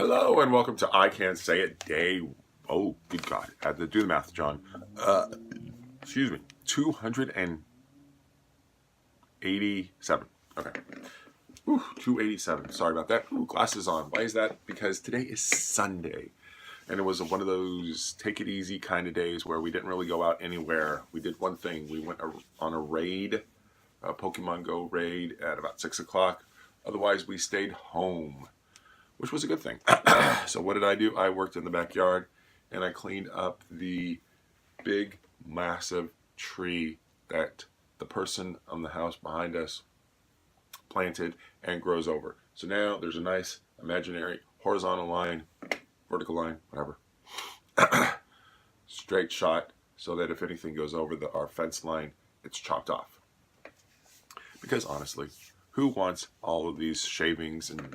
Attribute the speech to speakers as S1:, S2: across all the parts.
S1: Hello and welcome to I Can't Say It Day. Oh, good God. I had to do the math, John. Excuse me. 287. Okay. Ooh, 287. Sorry about that. Ooh, glasses on. Why is that? Because today is Sunday. And it was one of those take it easy kind of days where we didn't really go out anywhere. We did one thing. We went on a raid, a Pokemon Go raid at about 6 o'clock. Otherwise, we stayed home, which was a good thing. So what did I do? I worked in the backyard and I cleaned up the big, massive tree that the person on the house behind us planted and grows over. So now there's a nice imaginary horizontal line, vertical line, whatever, straight shot so that if anything goes over our fence line, it's chopped off. Because honestly, who wants all of these shavings and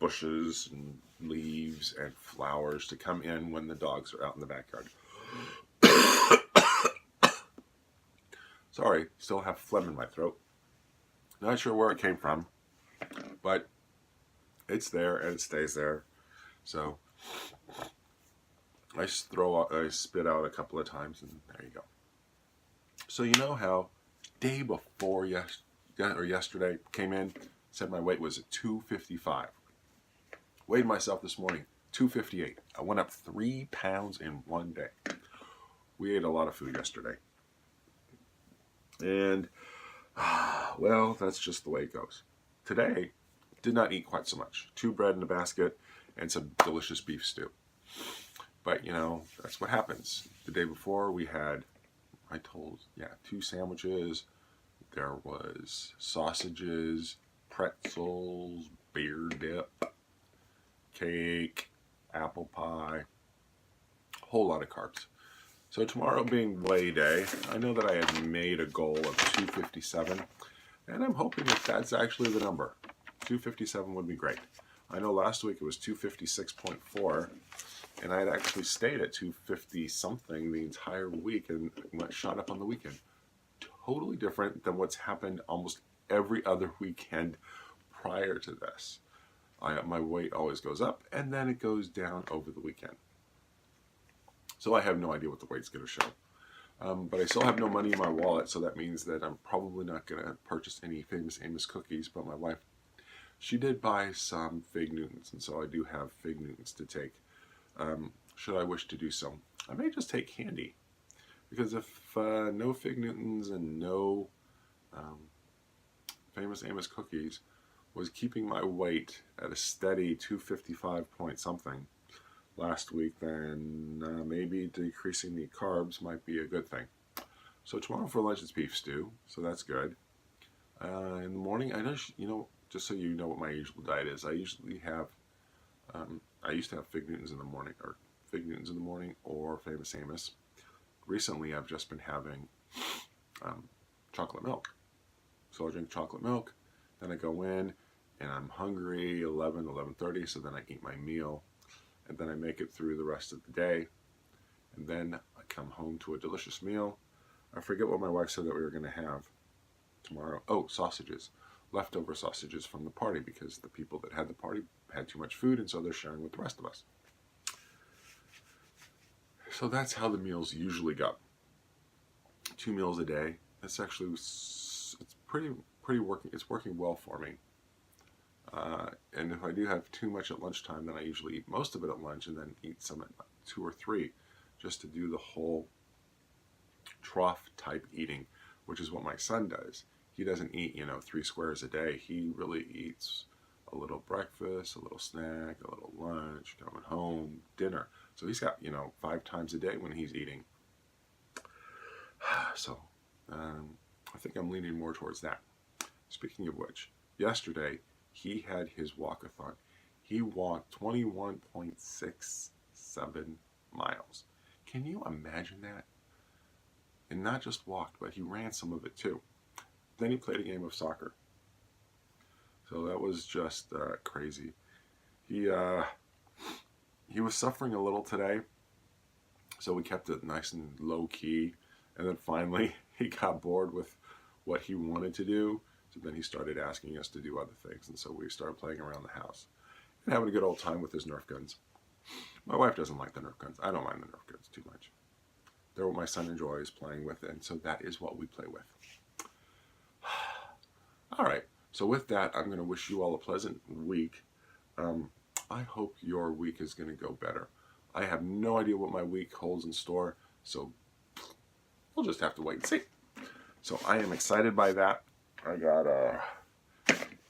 S1: bushes and leaves and flowers to come in when the dogs are out in the backyard? Sorry, still have phlegm in my throat. Not sure where it came from, but it's there and it stays there. So I spit out a couple of times and there you go. So you know how day before yesterday came in, said my weight was at 255. Weighed myself this morning, 258. I went up 3 pounds in one day. We ate a lot of food yesterday. And, well, that's just the way it goes. Today, did not eat quite so much. 2 bread in a basket and some delicious beef stew. But, you know, that's what happens. The day before we had, 2 sandwiches. There was sausages, pretzels, beer dip, cake, apple pie, whole lot of carbs. So tomorrow being weigh day, I know that I had made a goal of 257, and I'm hoping that that's actually the number. 257 would be great. I know last week it was 256.4, and I had actually stayed at 250 something the entire week and shot up on the weekend. Totally different than what's happened almost every other weekend prior to this. My weight always goes up and then it goes down over the weekend. So I have no idea what the weight's going to show. But I still have no money in my wallet, so that means that I'm probably not going to purchase any Famous Amos cookies. But my wife, she did buy some Fig Newtons, and so I do have Fig Newtons to take. Should I wish to do so, I may just take candy. Because if no Fig Newtons and no Famous Amos cookies was keeping my weight at a steady 255 point something last week, then maybe decreasing the carbs might be a good thing. So tomorrow for lunch is beef stew, so that's good. In the morning, I know, just so you know what my usual diet is, I usually have, I used to have Fig Newtons in the morning, or Famous Amos. Recently, I've just been having chocolate milk. So I drink chocolate milk, then I go in, and I'm hungry, 11:30, so then I eat my meal, and then I make it through the rest of the day, and then I come home to a delicious meal. I forget what my wife said that we were going to have tomorrow. Oh, sausages. Leftover sausages from the party, because the people that had the party had too much food, and so they're sharing with the rest of us. So that's how the meals usually go. 2 meals a day. It's actually, it's pretty working. It's working well for me. And if I do have too much at lunchtime, then I usually eat most of it at lunch and then eat some at 2 or 3, just to do the whole trough type eating, which is what my son does. He doesn't eat, 3 squares a day. He really eats a little breakfast, a little snack, a little lunch, coming home, dinner. So he's got, 5 times a day when he's eating. So I think I'm leaning more towards that. Speaking of which, yesterday he had his walkathon. He walked 21.67 miles. Can you imagine that? And not just walked, but he ran some of it too. Then he played a game of soccer. So that was just crazy. He was suffering a little today, so we kept it nice and low key. And then finally, he got bored with what he wanted to do. So then he started asking us to do other things, and so we started playing around the house. and having a good old time with his Nerf guns. My wife doesn't like the Nerf guns. I don't mind the Nerf guns too much. They're what my son enjoys playing with, and so that is what we play with. All right, so with that, I'm going to wish you all a pleasant week. I hope your week is going to go better. I have no idea what my week holds in store, so we'll just have to wait and see. So I am excited by that. I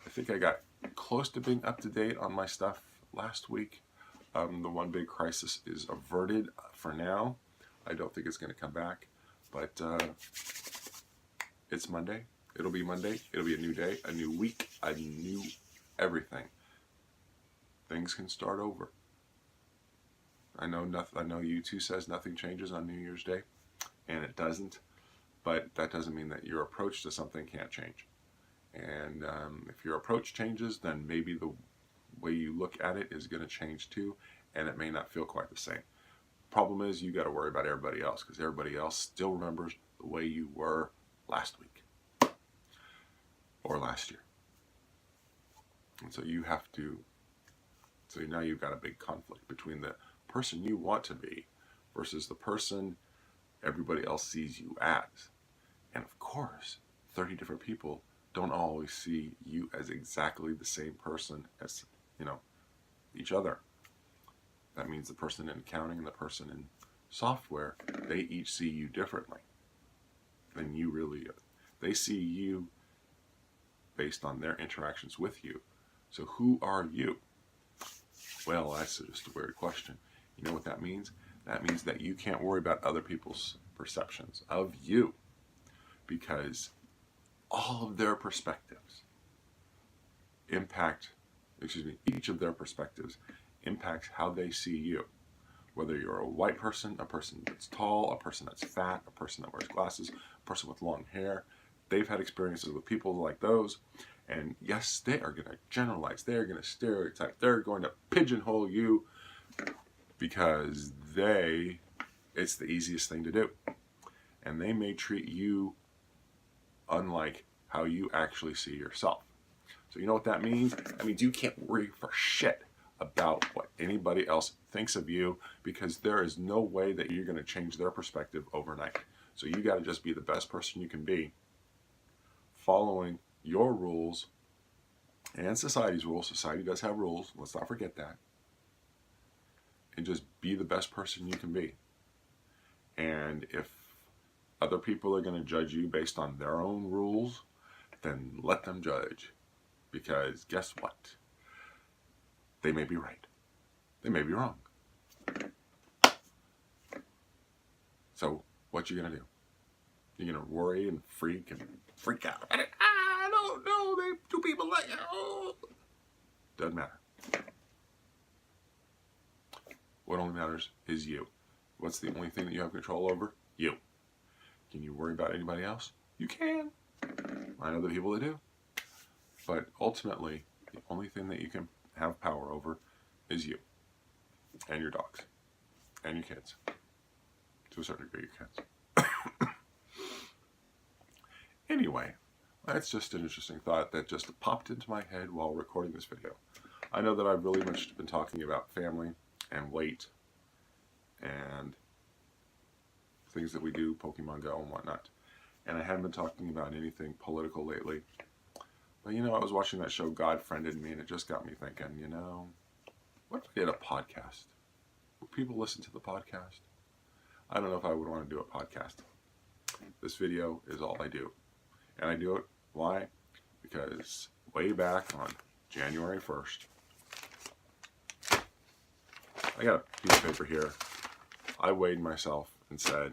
S1: think I got close to being up to date on my stuff last week. The one big crisis is averted for now. I don't think it's going to come back, but it's Monday. It'll be Monday. It'll be a new day, a new week, a new everything. Things can start over. I know YouTube says nothing changes on New Year's Day, and it doesn't. But that doesn't mean that your approach to something can't change. And if your approach changes, then maybe the way you look at it is going to change too, and it may not feel quite the same. Problem is, you got to worry about everybody else, because everybody else still remembers the way you were last week or last year. And so you have to, so now you've got a big conflict between the person you want to be versus the person everybody else sees you as. And of course, 30 different people don't always see you as exactly the same person as, each other. That means the person in accounting and the person in software, they each see you differently than you really are. They see you based on their interactions with you. So who are you? Well, that's just a weird question. You know what that means? That means that you can't worry about other people's perceptions of you, because all of their perspectives each of their perspectives impacts how they see you. Whether you're a white person, a person that's tall, a person that's fat, a person that wears glasses, a person with long hair, they've had experiences with people like those. And yes, they are going to generalize, they're going to stereotype, they're going to pigeonhole you, because it's the easiest thing to do. And they may treat you unlike how you actually see yourself. So you know what that means? That means you can't worry for shit about what anybody else thinks of you, because there is no way that you're going to change their perspective overnight. So you got to just be the best person you can be, following your rules and society's rules. Society does have rules. Let's not forget that. And just be the best person you can be. And if other people are going to judge you based on their own rules, then let them judge. Because guess what? They may be right. They may be wrong. So what you going to do? You're going to worry and freak out. I don't know. They two people like, oh. Doesn't matter. What only matters is you. What's the only thing that you have control over? You. Can you worry about anybody else? You can. I know the people that do. But ultimately, the only thing that you can have power over is you. And your dogs. And your kids. To a certain degree, your kids. Anyway, that's just an interesting thought that just popped into my head while recording this video. I know that I've really much been talking about family and weight and things that we do, Pokemon Go and whatnot. And I haven't been talking about anything political lately. But I was watching that show God Friended Me, and it just got me thinking, what if I did a podcast? Would people listen to the podcast? I don't know if I would want to do a podcast. This video is all I do. And I do it, why? Because way back on January 1st, I got a piece of paper here. I weighed myself and said,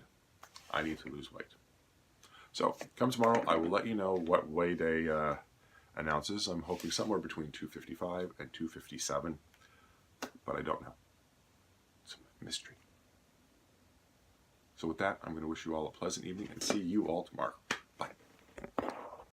S1: I need to lose weight. So, come tomorrow, I will let you know what weigh day announces. I'm hoping somewhere between 255 and 257, but I don't know. It's a mystery. So with that, I'm going to wish you all a pleasant evening and see you all tomorrow.